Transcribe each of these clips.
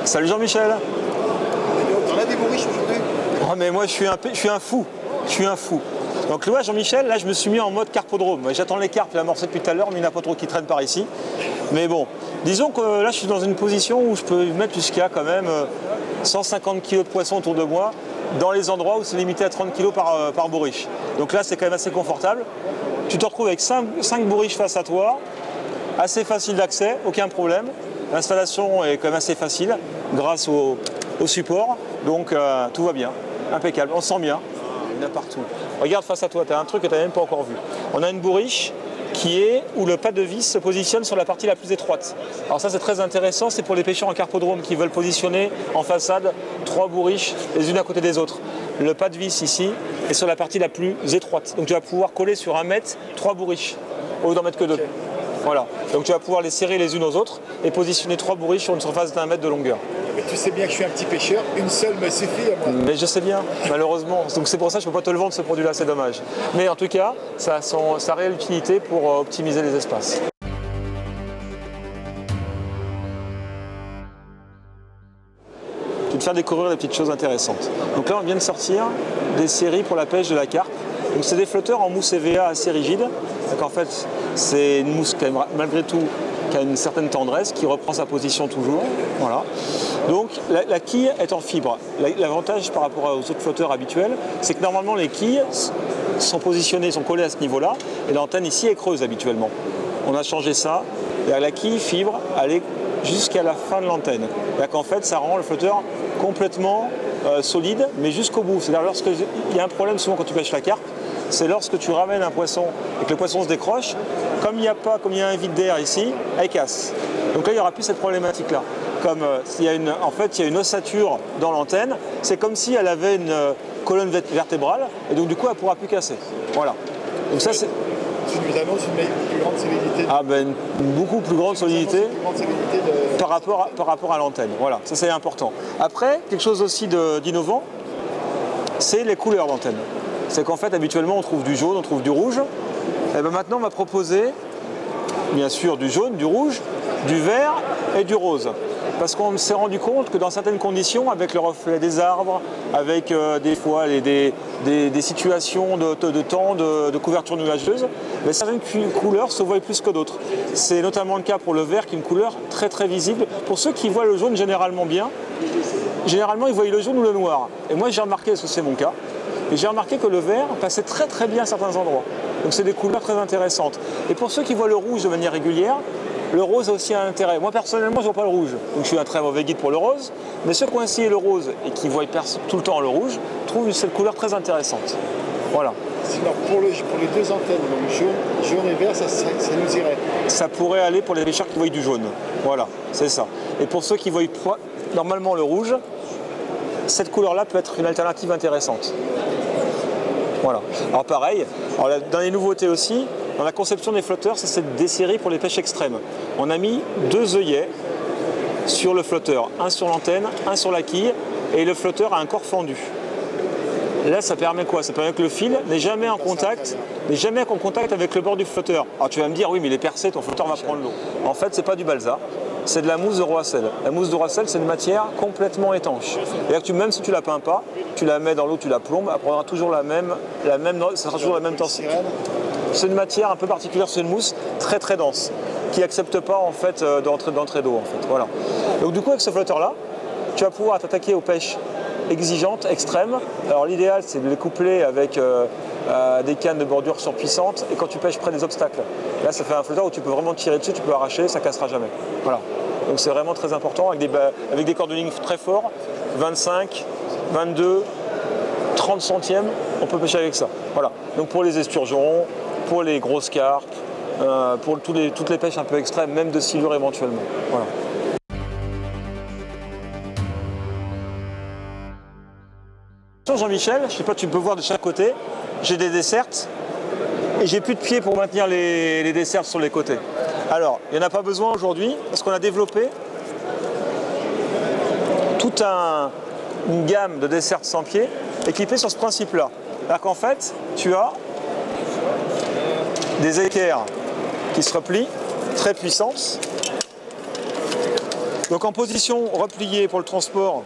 Salut Jean-Michel. On a des bourriches aujourd'hui. Oh mais moi je suis un fou. Donc là Jean-Michel, là je me suis mis en mode carpodrome. J'attends les carpes amorcées depuis tout à l'heure, mais il n'y en a pas trop qui traînent par ici. Mais bon, disons que là je suis dans une position où je peux mettre jusqu'à quand même 150 kg de poisson autour de moi, dans les endroits où c'est limité à 30 kg par bourriche. Donc là c'est quand même assez confortable. Tu te retrouves avec 5 bourriches face à toi, assez facile d'accès, aucun problème. L'installation est quand même assez facile grâce au support, donc tout va bien, impeccable, on se sent bien, il y en a partout. Regarde face à toi, tu as un truc que tu n'as même pas encore vu. On a une bourriche qui est où le pas de vis se positionne sur la partie la plus étroite. Alors ça c'est très intéressant, c'est pour les pêcheurs en carpodrome qui veulent positionner en façade 3 bourriches les unes à côté des autres. Le pas de vis ici est sur la partie la plus étroite, donc tu vas pouvoir coller sur 1 mètre 3 bourriches au lieu d'en mettre que 2. Voilà, donc tu vas pouvoir les serrer les unes aux autres et positionner 3 bourriches sur une surface d'1 mètre de longueur. Mais tu sais bien que je suis un petit pêcheur, une seule me suffit à moi. Mais je sais bien, malheureusement. Donc c'est pour ça que je ne peux pas te le vendre ce produit-là, c'est dommage. Mais en tout cas, ça a sa réelle utilité pour optimiser les espaces. Je vais te faire découvrir des petites choses intéressantes. Donc là, on vient de sortir des séries pour la pêche de la carpe. Donc c'est des flotteurs en mousse EVA assez rigide. Donc en fait, c'est une mousse qui, malgré tout, qui a une certaine tendresse, qui reprend sa position toujours. Voilà. Donc la quille est en fibre. L'avantage par rapport aux autres flotteurs habituels, c'est que normalement les quilles sont positionnées, sont collées à ce niveau-là, et l'antenne ici est creuse habituellement. On a changé ça. La quille fibre, elle est jusqu'à la fin de l'antenne. En fait, ça rend le flotteur complètement solide, mais jusqu'au bout. C'est-à-dire lorsqu'il y a un problème souvent quand tu pêches la carpe, c'est lorsque tu ramènes un poisson et que le poisson se décroche, comme il y a un vide d'air ici, elle casse. Donc là, il n'y aura plus cette problématique-là. Comme il y a une ossature dans l'antenne, c'est comme si elle avait une colonne vertébrale, et donc du coup, elle ne pourra plus casser. Voilà. Donc ça, c'est... Tu nous annonces une plus grande solidité. Ah ben, une beaucoup plus grande solidité par rapport à l'antenne. Voilà, ça c'est important. Après, quelque chose aussi d'innovant, c'est les couleurs d'antenne. C'est qu'en fait, habituellement, on trouve du jaune, on trouve du rouge. Et ben maintenant, on va proposer, bien sûr, du jaune, du rouge, du vert et du rose. Parce qu'on s'est rendu compte que dans certaines conditions, avec le reflet des arbres, avec des fois des situations de temps, de couverture nuageuse, mais certaines couleurs se voient plus que d'autres. C'est notamment le cas pour le vert, qui est une couleur très très visible. Pour ceux qui voient le jaune généralement bien, généralement ils voient le jaune ou le noir. Et moi j'ai remarqué, parce que c'est mon cas, et j'ai remarqué que le vert passait très très bien à certains endroits. Donc c'est des couleurs très intéressantes. Et pour ceux qui voient le rouge de manière régulière, le rose a aussi un intérêt. Moi personnellement je ne vois pas le rouge, donc je suis un très mauvais guide pour le rose, mais ceux qui ont essayé le rose et qui voient tout le temps le rouge, trouvent cette couleur très intéressante. Voilà. Sinon pour les deux antennes, donc jaune et vert, ça nous irait. Ça pourrait aller pour les pêcheurs qui voient du jaune. Voilà, c'est ça. Et pour ceux qui voient normalement le rouge, cette couleur-là peut être une alternative intéressante. Voilà. Alors pareil, dans les nouveautés aussi, dans la conception des flotteurs, c'est des séries pour les pêches extrêmes. On a mis 2 œillets sur le flotteur, un sur l'antenne, un sur la quille, et le flotteur a un corps fendu. Là, ça permet quoi? Ça permet que le fil n'est jamais en contact avec le bord du flotteur. Alors tu vas me dire, oui, mais il est percé, ton flotteur va prendre l'eau. En fait, c'est pas du balsa, c'est de la mousse de Roissel. La mousse de Roissel, c'est une matière complètement étanche. C'est-à-dire que même si tu la peins pas, tu la mets dans l'eau, tu la plombes, elle prendra toujours ça sera toujours la même densité. C'est une matière un peu particulière, c'est une mousse très très dense, qui n'accepte pas en fait d'entrée d'eau en fait. Voilà. Donc du coup avec ce flotteur-là, tu vas pouvoir t'attaquer aux pêches exigeantes, extrêmes. Alors l'idéal c'est de les coupler avec des cannes de bordure surpuissantes et quand tu pêches près des obstacles. Là ça fait un flotteur où tu peux vraiment tirer dessus, tu peux arracher, ça ne cassera jamais. Voilà. Donc c'est vraiment très important avec des cordonings très forts, 25, 22, 30 centièmes, on peut pêcher avec ça. Voilà. Donc pour les esturgeons, pour les grosses carpes, pour toutes les pêches un peu extrêmes, même de silure éventuellement. Voilà. Jean-Michel, je ne sais pas, tu peux voir de chaque côté, j'ai des dessertes et j'ai plus de pieds pour maintenir les dessertes sur les côtés. Alors, il n'y en a pas besoin aujourd'hui parce qu'on a développé toute une gamme de dessertes sans pieds équipées sur ce principe-là. C'est-à-dire qu'en fait, tu as des équerres qui se replient, très puissantes, Donc en position repliée pour le transport,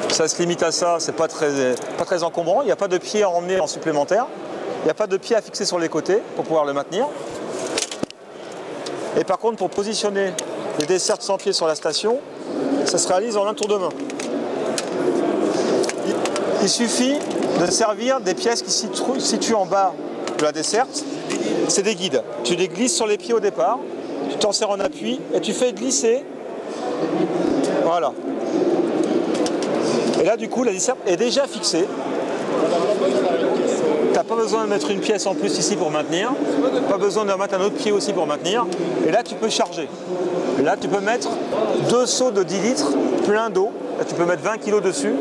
ça se limite à ça, c'est pas très encombrant. Il n'y a pas de pied à emmener en supplémentaire. Il n'y a pas de pied à fixer sur les côtés pour pouvoir le maintenir. Et par contre, pour positionner les dessertes sans pied sur la station, ça se réalise en un tour de main. Il suffit de servir des pièces qui se situent en bas de la desserte. C'est des guides. Tu les glisses sur les pieds au départ, tu t'en sers en appui et tu fais glisser. Voilà. Et là, du coup, la desserte est déjà fixée. Tu n'as pas besoin de mettre une pièce en plus ici pour maintenir. Pas besoin de mettre un autre pied aussi pour maintenir. Et là, tu peux charger. Là, tu peux mettre 2 seaux de 10 litres plein d'eau. Là, tu peux mettre 20 kg dessus.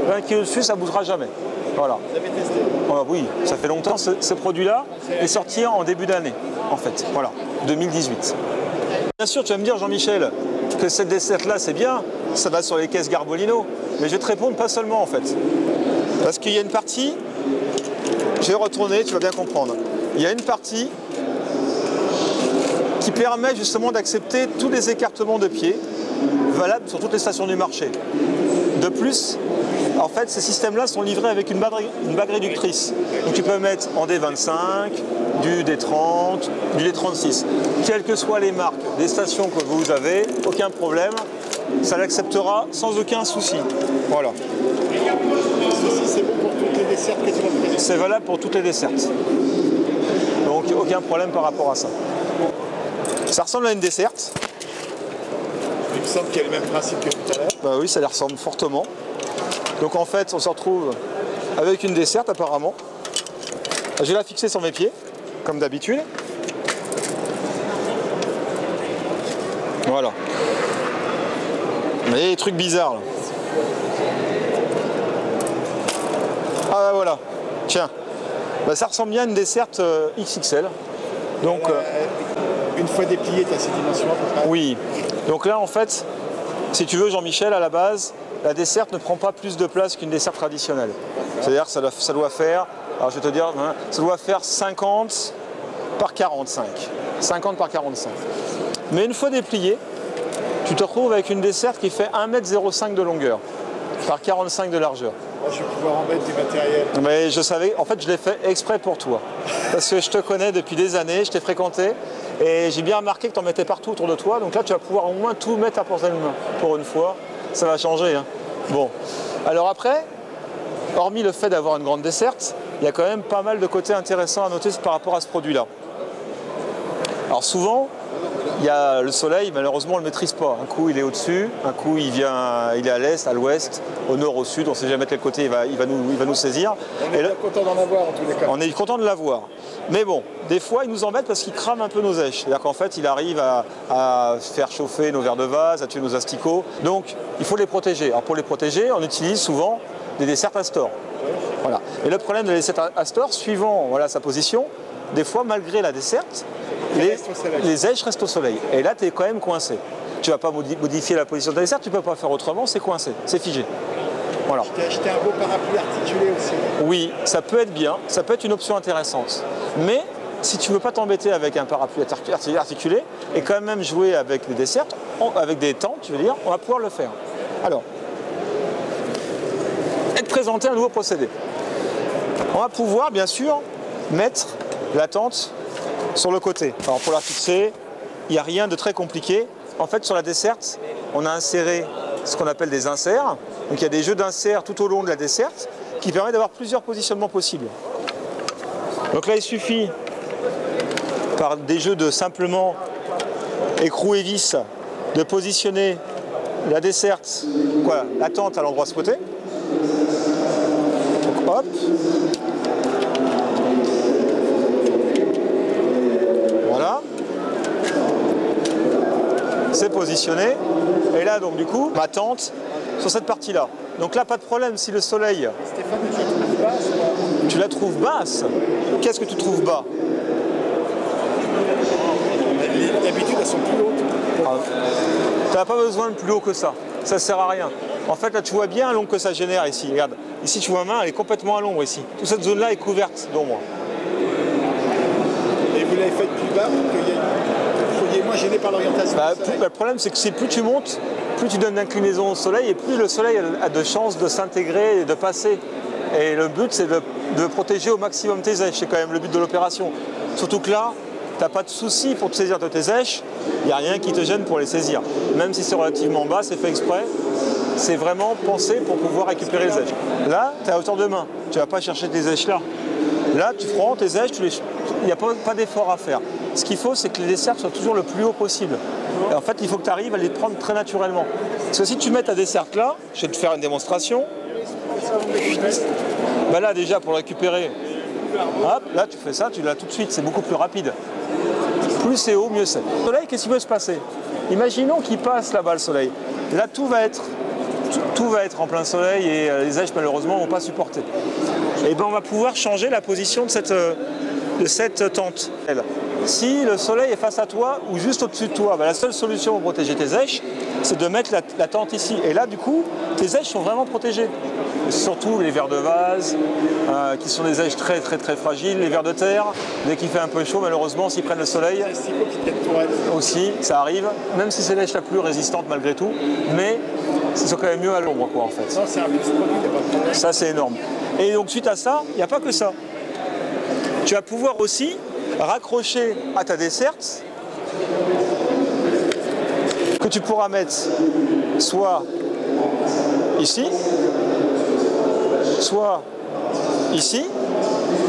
20 kg dessus, ça ne bougera jamais. Voilà. Vous avez testé? Oui, ça fait longtemps. Ce produit-là est sorti en début d'année, en fait. Voilà, 2018. Bien sûr, tu vas me dire, Jean-Michel, que cette desserte-là, c'est bien. Ça va sur les caisses Garbolino. Mais je vais te répondre pas seulement, en fait. Parce qu'il y a une partie, je vais retourner, tu vas bien comprendre. Il y a une partie qui permet justement d'accepter tous les écartements de pieds valables sur toutes les stations du marché. De plus, en fait, ces systèmes-là sont livrés avec une bague réductrice. Donc tu peux mettre en D25, du D30, du D36. Quelles que soient les marques des stations que vous avez, aucun problème, ça l'acceptera sans aucun souci. Voilà. Ceci, c'est bon pour toutes les dessertes que tu vas présenter. C'est valable pour toutes les dessertes. Donc aucun problème par rapport à ça. Ça ressemble à une desserte. Il me semble qu'il y a le même principe que tout à l'heure. Bah oui, ça les ressemble fortement. Donc en fait, on se retrouve avec une desserte apparemment. Je vais la fixer sur mes pieds, comme d'habitude. Voilà. Vous voyez les trucs bizarres là. Ah bah voilà, tiens. Bah, ça ressemble bien à une desserte XXL. Donc, une fois déplié, tu as ces dimensions à peu près. oui. Donc là en fait, si tu veux Jean-Michel, à la base, la desserte ne prend pas plus de place qu'une desserte traditionnelle. C'est-à-dire que ça doit faire, alors je vais te dire, ça doit faire 50 par 45. 50 par 45. Mais une fois déplié, tu te retrouves avec une desserte qui fait 1,05 m de longueur par 45 de largeur. Moi, je vais pouvoir en mettre du matériel. Mais je savais, en fait, je l'ai fait exprès pour toi. Parce que je te connais depuis des années, je t'ai fréquenté et j'ai bien remarqué que tu en mettais partout autour de toi. Donc là, tu vas pouvoir au moins tout mettre à portée de main. Pour une fois, ça va changer. Hein. Bon. Alors après, hormis le fait d'avoir une grande desserte, il y a quand même pas mal de côtés intéressants à noter par rapport à ce produit-là. Alors souvent, il y a le soleil, malheureusement on ne le maîtrise pas. Un coup il est au-dessus, un coup il est à l'est, à l'ouest, au nord, au sud, on ne sait jamais de quel côté il va nous saisir. On est content d'en avoir en tous les cas. On est content de l'avoir. Mais bon, des fois il nous embête parce qu'il crame un peu nos èches. C'est-à-dire qu'en fait il arrive à faire chauffer nos verres de vase, à tuer nos asticots. Donc il faut les protéger. Alors pour les protéger, on utilise souvent des dessertes Astor. Voilà. Et le problème de la desserte Astor, suivant voilà, sa position, des fois malgré la desserte, les èches restent au soleil. Et là, tu es quand même coincé. Tu ne vas pas modifier la position de la desserte, tu ne peux pas faire autrement, c'est coincé, c'est figé. Voilà. Je t'ai acheté un beau parapluie articulé aussi. Oui, ça peut être bien, ça peut être une option intéressante. Mais si tu ne veux pas t'embêter avec un parapluie articulé et quand même jouer avec des dessertes, avec des tentes, tu veux dire, on va pouvoir le faire. Alors, être présenté un nouveau procédé. On va pouvoir, bien sûr, mettre la tente sur le côté. Alors pour la fixer, il n'y a rien de très compliqué. En fait, sur la desserte, on a inséré ce qu'on appelle des inserts. Donc il y a des jeux d'inserts tout au long de la desserte qui permettent d'avoir plusieurs positionnements possibles. Donc là, il suffit, par des jeux de simplement écrou et vis, de positionner la desserte, la tente à l'endroit souhaité. Donc hop. Voilà. C'est positionné. Et là, donc du coup, ma tente sur cette partie-là. Donc là, pas de problème si le soleil... Stéphane, tu la trouves basse? Tu la trouves basse? Qu'est-ce que tu trouves bas? D'habitude, elles sont plus hautes. Tu n'as pas besoin de plus haut que ça. Ça ne sert à rien. En fait, là, tu vois bien l'ombre que ça génère ici. Regarde, ici, tu vois ma main, elle est complètement à l'ombre ici. Toute cette zone-là est couverte d'ombre. Et vous l'avez fait plus bas pour qu'il y ait il est moins gêné par l'orientation. Le problème, c'est que plus tu montes, plus tu donnes d'inclinaison au soleil et plus le soleil a de chances de s'intégrer et de passer. Et le but, c'est de protéger au maximum tes èches. C'est quand même le but de l'opération. Surtout que là, tu n'as pas de souci pour te saisir de tes èches. Il n'y a rien qui te gêne pour les saisir. Même si c'est relativement bas, c'est fait exprès. C'est vraiment pensé pour pouvoir récupérer les èches. Là, tu es à hauteur de main. Tu ne vas pas chercher tes èches là. Là, tu prends tes èches, il n'y a pas d'effort à faire. Ce qu'il faut, c'est que les dessertes soient toujours le plus haut possible. Et en fait, il faut que tu arrives à les prendre très naturellement. Parce que si tu mets ta desserte là, je vais te faire une démonstration. Ben là, déjà, pour le récupérer, hop, là, tu fais ça, tu l'as tout de suite. C'est beaucoup plus rapide. Plus c'est haut, mieux c'est. Le soleil, qu'est-ce qui peut se passer? Imaginons qu'il passe là-bas, le soleil. Là, tout va être en plein soleil et les èches, malheureusement, ne vont pas supporter. Et ben, on va pouvoir changer la position de cette tente. Si le soleil est face à toi ou juste au-dessus de toi, ben, la seule solution pour protéger tes èches, c'est de mettre la tente ici. Et là, du coup, tes èches sont vraiment protégées. Surtout les vers de vase, qui sont des èches très très très fragiles, les vers de terre, dès qu'il fait un peu chaud, malheureusement, s'ils prennent le soleil, aussi, ça arrive, même si c'est l'èche la plus résistante malgré tout, mais c'est quand même mieux à l'ombre, quoi, en fait. Non, c'est un plus produit, ça, c'est énorme. Et donc, suite à ça, il n'y a pas que ça. Tu vas pouvoir aussi raccrocher à ta desserte, que tu pourras mettre soit ici, soit ici.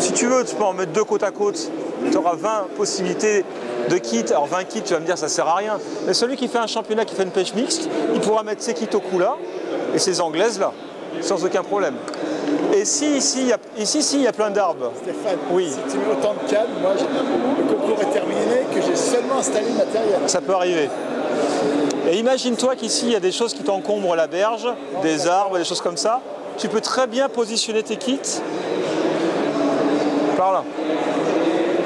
Si tu veux, tu peux en mettre deux côte à côte. Tu auras 20 possibilités de kits. Alors 20 kits, tu vas me dire, ça sert à rien. Mais celui qui fait un championnat, qui fait une pêche mixte, il pourra mettre ses kits au cou là et ses anglaises là, sans aucun problème. Et si ici, il y a plein d'arbres. Stéphane, oui. Si tu mets autant de cannes, moi, le concours est terminé, que j'ai seulement installé le matériel. Ça peut arriver. Et imagine-toi qu'ici, il y a des choses qui t'encombrent la berge, des arbres, des choses comme ça. Tu peux très bien positionner tes kits par là,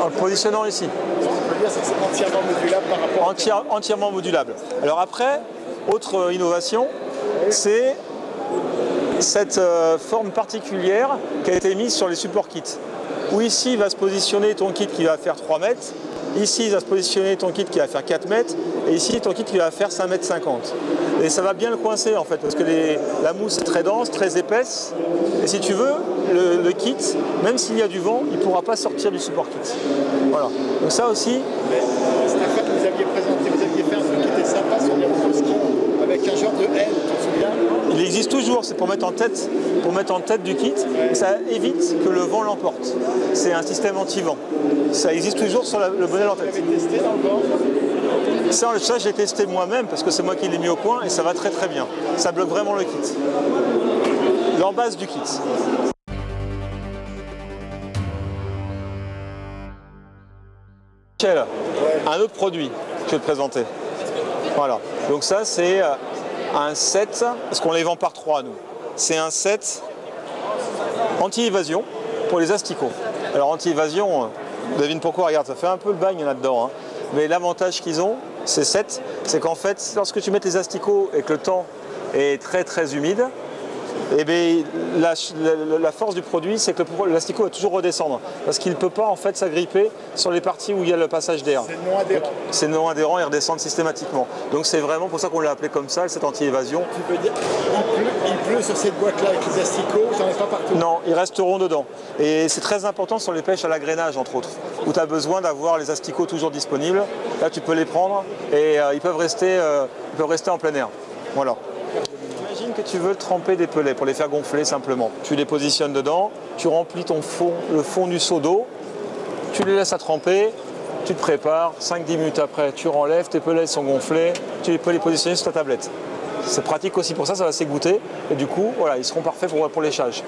en le positionnant ici. Ce qu'on peut dire, c'est que c'est entièrement modulable par rapport à... Entièrement modulable. Alors après, autre innovation, c'est cette forme particulière qui a été mise sur les supports kits. Où ici va se positionner ton kit qui va faire 3 mètres, ici il va se positionner ton kit qui va faire 4 mètres, et ici ton kit qui va faire 5,50 mètres. Et ça va bien le coincer en fait, parce que la mousse est très dense, très épaisse, et si tu veux, le kit, même s'il y a du vent, il ne pourra pas sortir du support kit. Voilà. Donc ça aussi... Mais, Stéphane, vous aviez fait un truc qui était sympa sur les roues de ski, avec un genre de aile, tu te souviens? Il existe toujours, c'est pour mettre en tête du kit, et ça évite que le vent l'emporte. C'est un système anti-vent. Ça existe toujours sur le bonnet en tête. Vous l'avez testé dans le vent? Ça j'ai testé moi-même parce que c'est moi qui l'ai mis au point et ça va très très bien. Ça bloque vraiment le kit. L'embase du kit. Michel, un autre produit que je vais te présenter. Voilà. Donc ça c'est un set, parce qu'on les vend par 3 nous. C'est un set anti-évasion pour les asticots. Alors anti-évasion, devine pourquoi, regarde, ça fait un peu le bagne là-dedans. Hein. Mais l'avantage qu'ils ont, ces sets, c'est qu'en fait, lorsque tu mets tes asticots et que le temps est très très humide, eh bien, la force du produit, c'est que l'asticot va toujours redescendre parce qu'il ne peut pas en fait s'agripper sur les parties où il y a le passage d'air. C'est non adhérent. C'est non adhérent et redescendre systématiquement. Donc c'est vraiment pour ça qu'on l'a appelé comme ça, cette anti-évasion. Tu veux dire, il pleut sur cette boîte-là avec les asticots, j'en ai pas partout. Non, ils resteront dedans. Et c'est très important sur les pêches à l'agrainage, entre autres, où tu as besoin d'avoir les asticots toujours disponibles. Là, tu peux les prendre et ils peuvent rester en plein air. Voilà. Imagine que tu veux tremper des pelets pour les faire gonfler simplement. Tu les positionnes dedans, tu remplis le fond du seau d'eau, tu les laisses à tremper, tu te prépares, 5-10 minutes après, tu renlèves, tes pelets sont gonflés, tu peux les positionner sur ta tablette. C'est pratique aussi pour ça, ça va s'égoutter et du coup, voilà, ils seront parfaits pour l'échage.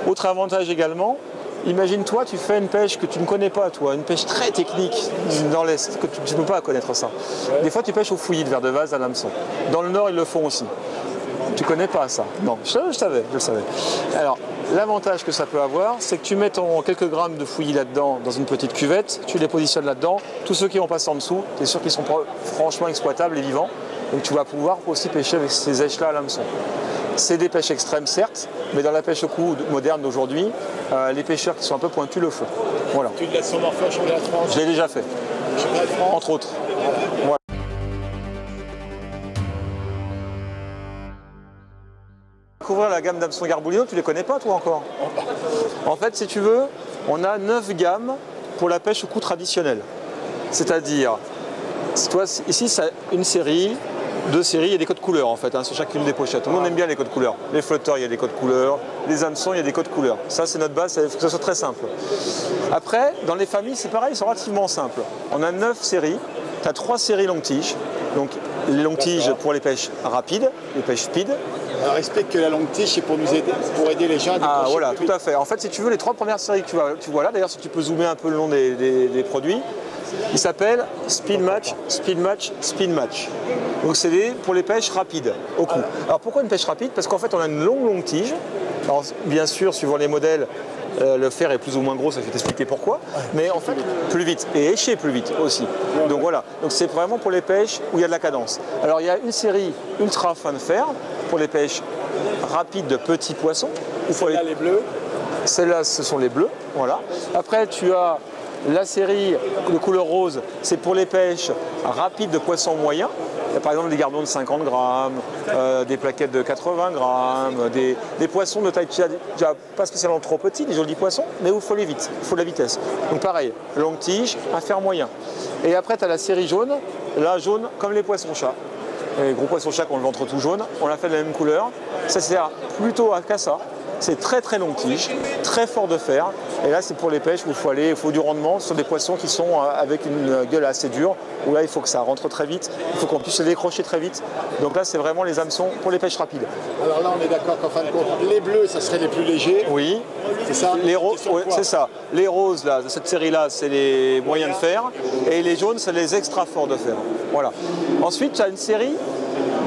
Autre avantage également, imagine-toi, tu fais une pêche que tu ne connais pas, toi, une pêche très technique dans l'Est, que tu ne peux pas connaître ça. Des fois, tu pêches au fouillis de vers de vase à l'hameçon. Dans le Nord, ils le font aussi. Tu connais pas ça? Non, je le savais. Alors, l'avantage que ça peut avoir, c'est que tu mets quelques grammes de fouillis là-dedans dans une petite cuvette, tu les positionnes là-dedans, tous ceux qui vont passer en dessous, tu es sûr qu'ils sont franchement exploitables et vivants, donc tu vas pouvoir aussi pêcher avec ces èches-là à l'hameçon. C'est des pêches extrêmes, certes, mais dans la pêche au cou moderne d'aujourd'hui, les pêcheurs qui sont un peu pointus le font. Voilà. Tu l'as sûrement fait au championnat de France? Je l'ai déjà fait, Championnat de France? entre autres. Voilà. Couvrir la gamme d'hameçons Garbolino, tu les connais pas toi encore? En fait, si tu veux, on a 9 gammes pour la pêche au coup traditionnelle. C'est-à-dire, toi, ici, c'est une série, 2 séries, il y a des codes couleurs en fait, hein, sur chacune des pochettes. Nous, on aime bien les codes couleurs. Les flotteurs, il y a des codes couleurs. Les hameçons, il y a des codes couleurs. Ça, c'est notre base, il faut que ça soit très simple. Après, dans les familles, c'est pareil, c'est relativement simple. On a 9 séries. Tu as 3 séries longues tiges. Donc, les longues tiges pour les pêches rapides, les pêches speed. Alors explique que la longue tige, c'est pour nous aider, pour aider les gens à décrocher. Ah voilà, tout à fait. En fait, si tu veux, les 3 premières séries que tu vois là, d'ailleurs, si tu peux zoomer un peu le long des produits, ils s'appellent Speed Match, Speed Match, Speed Match. Donc c'est pour les pêches rapides, au coup. Alors pourquoi une pêche rapide? Parce qu'en fait, on a une longue tige. Alors, bien sûr, suivant les modèles, le fer est plus ou moins gros, ça fait t'expliquer pourquoi. Mais en fait, plus vite. Et écher plus vite aussi. Donc voilà. Donc c'est vraiment pour les pêches où il y a de la cadence. Alors il y a une série ultra fin de fer pour les pêches rapides de petits poissons. Celles-là, les bleus. Celles-là, ce sont les bleus. Voilà. Après, tu as la série de couleur rose, c'est pour les pêches rapides de poissons moyens. Il y a par exemple des gardons de 50 grammes, des plaquettes de 80 grammes, des poissons de taille déjà pas spécialement trop petits, des jolis poissons, mais où il faut aller vite, il faut de la vitesse. Donc pareil, longue tige, un fer moyen. Et après, tu as la série jaune, là jaune comme les poissons-chats. Les gros poissons-chats qui ont le ventre tout jaune, on l'a fait de la même couleur. Ça sert plutôt à ça. C'est très très longue tige, très fort de fer. Et là, c'est pour les pêches où il faut du rendement sur des poissons qui sont avec une gueule assez dure, où là, il faut que ça rentre très vite, il faut qu'on puisse se décrocher très vite. Donc là, c'est vraiment les hameçons pour les pêches rapides. Alors là, on est d'accord qu'en fin de compte, les bleus, ça serait les plus légers. Oui, c'est ça. Les roses, ouais, c'est ça. Les roses, là, de cette série-là, c'est les moyens de fer. Et les jaunes, c'est les extra forts de fer. Voilà. Ensuite, tu as une série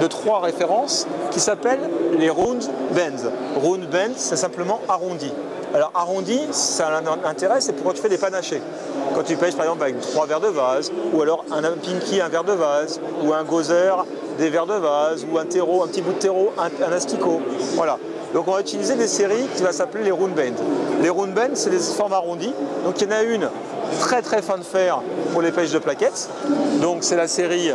de 3 références qui s'appellent les round bends. Round bends, c'est simplement arrondi. Alors arrondi, ça a un intérêt, c'est pour quand tu fais des panachés. Quand tu pêches par exemple avec 3 verres de vase, ou alors un pinky, un verre de vase, ou un gozer, des verres de vase, ou un terreau, un petit bout de terreau, un asticot. Voilà. Donc on va utiliser des séries qui vont s'appeler les round bends. Les round bends, c'est des formes arrondies. Donc il y en a une très très fin de fer pour les pêches de plaquettes. Donc c'est la série,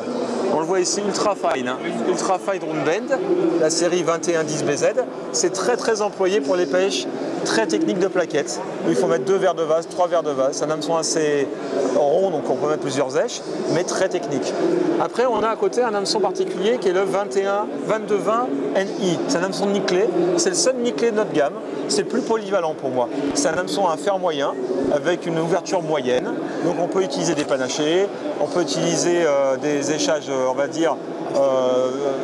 on le voit ici, ultra fine, hein. Ultra fine round bend, la série 2110BZ. C'est très très employé pour les pêches très techniques de plaquettes. Il faut mettre 2 verres de vase, 3 verres de vase. C'est un hameçon assez rond, donc on peut mettre plusieurs èches, mais très technique. Après, on a à côté un hameçon particulier qui est le 2220 NI. C'est un hameçon nickelé. C'est le seul nickelé de notre gamme. C'est le plus polyvalent pour moi. C'est un hameçon à fer moyen avec une ouverture moyenne. Donc on peut utiliser des panachés, on peut utiliser des échages, on va dire,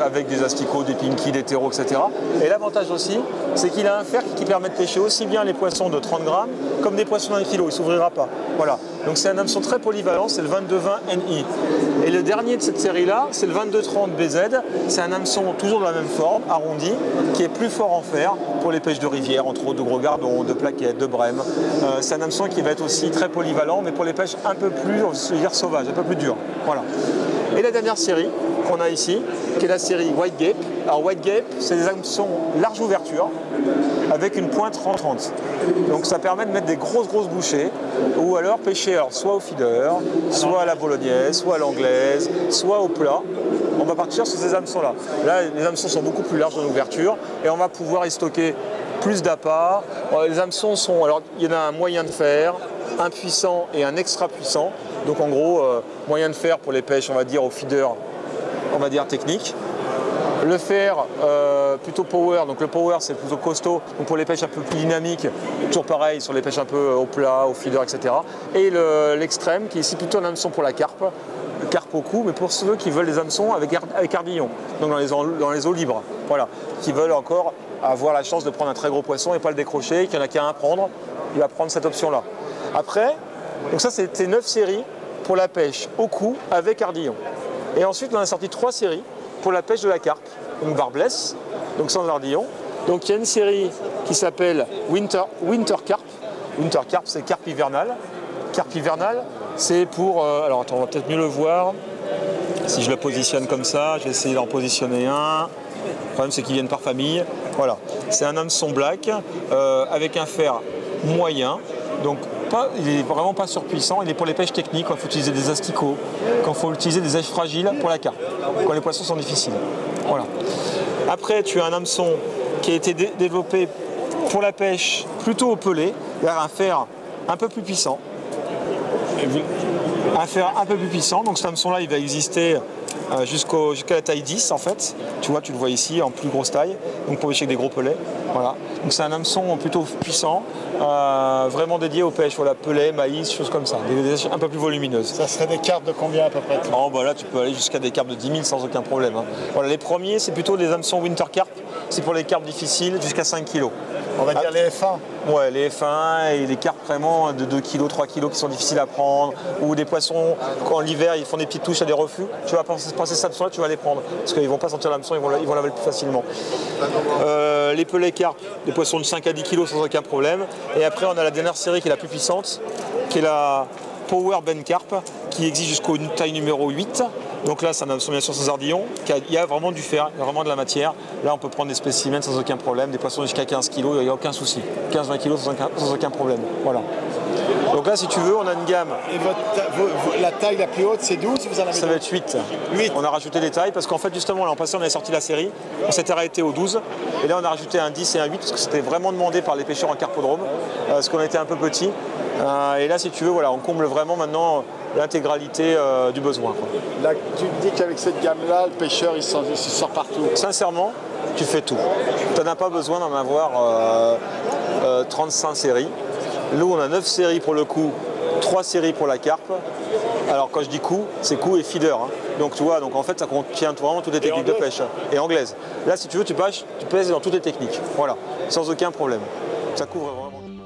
avec des asticots, des pinky, des terreaux, etc. Et l'avantage aussi, c'est qu'il a un fer qui permet de pêcher aussi bien les poissons de 30 grammes comme des poissons d'un kilo, il ne s'ouvrira pas. Voilà. Donc c'est un hameçon très polyvalent, c'est le 2220 NI. Et le dernier de cette série-là, c'est le 2230 BZ. C'est un hameçon toujours de la même forme, arrondi, qui est plus fort en fer pour les pêches de rivière, entre autres de gros gardons, de plaquettes, de brèmes. C'est un hameçon qui va être aussi très polyvalent, mais pour les pêches un peu plus, je veux dire, sauvages, un peu plus dures. Voilà. Et la dernière série qu'on a ici, qui est la série White Gape. Alors White Gape, c'est des hameçons large ouverture avec une pointe 30-30. Donc ça permet de mettre des grosses bouchées ou alors pêcher soit au feeder, soit à la bolognaise, soit à l'anglaise, soit au plat. On va partir sur ces hameçons-là. Là, les hameçons sont beaucoup plus larges en ouverture et on va pouvoir y stocker plus d'appât. Les hameçons sont, alors il y en a un moyen de fer, un puissant et un extra puissant. Donc en gros, moyen de fer pour les pêches, on va dire au feeder, on va dire technique. Le fer plutôt power, donc le power c'est plutôt costaud, donc pour les pêches un peu plus dynamiques, toujours pareil sur les pêches un peu au plat, au feeder, etc. Et l'extrême qui est ici plutôt un hameçon pour la carpe au cou, mais pour ceux qui veulent des hameçons avec ardillon, donc dans les eaux libres, voilà, qui veulent encore avoir la chance de prendre un très gros poisson et pas le décrocher, qu'il n'y en a qu'à un prendre, il va prendre cette option-là. Après, donc ça c'était 9 séries pour la pêche au cou avec ardillon. Et ensuite on a sorti 3 séries pour la pêche de la carpe, donc barbless, donc sans ardillon. Donc il y a une série qui s'appelle Winter Carp. Winter Carp, c'est carpe hivernale. Carpe hivernale, c'est pour... alors attends, on va peut-être mieux le voir. Si je le positionne comme ça, je vais essayer d'en positionner un. Le problème c'est qu'ils viennent par famille. Voilà, c'est un hameçon black avec un fer moyen. Donc il est vraiment pas surpuissant, il est pour les pêches techniques, quand il faut utiliser des asticots, quand il faut utiliser des ailes fragiles pour la carpe, quand les poissons sont difficiles. Voilà. Après, tu as un hameçon qui a été développé pour la pêche plutôt au pelé, un fer un peu plus puissant. Un fer un peu plus puissant, donc cet hameçon-là, il va exister jusqu'à la taille 10 en fait. Tu vois, tu le vois ici en plus grosse taille, donc pour pêcher avec des gros pelets. Voilà. Donc c'est un hameçon plutôt puissant, vraiment dédié aux pêches, voilà, pelets, maïs, choses comme ça, des pêches un peu plus volumineuses. Ça serait des carpes de combien à peu près? Oh, bah là, tu peux aller jusqu'à des carpes de 10 000 sans aucun problème. Hein. Voilà, les premiers, c'est plutôt des hameçons winter carp, c'est pour les carpes difficiles jusqu'à 5 kg. On va dire les F1. Ouais, les F1 et les carpes vraiment de 2 kg, 3 kg qui sont difficiles à prendre, ou des poissons, quand l'hiver, ils font des petites touches à des reflux, tu vas passer cet hameçon-là, tu vas les prendre, parce qu'ils ne vont pas sentir l'hameçon, ils vont l'avaler plus facilement. Les pelets carpes, des poissons de 5 à 10 kg sans aucun problème. Et après, on a la dernière série qui est la plus puissante, qui est la Power Ben Carp, qui existe jusqu'au taille numéro 8. Donc là, c'est un hameçon bien sûr sans ardillon. Il y a vraiment du fer, il y a vraiment de la matière. Là, on peut prendre des spécimens sans aucun problème, des poissons jusqu'à 15 kg, il n'y a aucun souci. 15-20 kg sans aucun problème. Voilà. Donc là, si tu veux, on a une gamme. Et la taille la plus haute, c'est 12 vous en avez? Ça va être 8. 8. On a rajouté des tailles parce qu'en fait, justement, l'an passé, on avait sorti la série. On s'était arrêté au 12. Et là, on a rajouté un 10 et un 8 parce que c'était vraiment demandé par les pêcheurs en carpodrome. Parce qu'on était un peu petits. Et là, si tu veux, voilà, on comble vraiment maintenant l'intégralité du besoin. Quoi. Là, tu me dis qu'avec cette gamme-là, le pêcheur, il se sort partout. Sincèrement, tu fais tout. Tu n'en as pas besoin d'en avoir 35 séries. Nous, on a 9 séries pour le coup, 3 séries pour la carpe. Alors quand je dis coup, c'est coup et feeder. Hein. Donc tu vois, donc en fait ça contient vraiment toutes les techniques de pêche. Et anglaise. Là si tu veux, tu pêches dans toutes les techniques. Voilà, sans aucun problème. Ça couvre vraiment.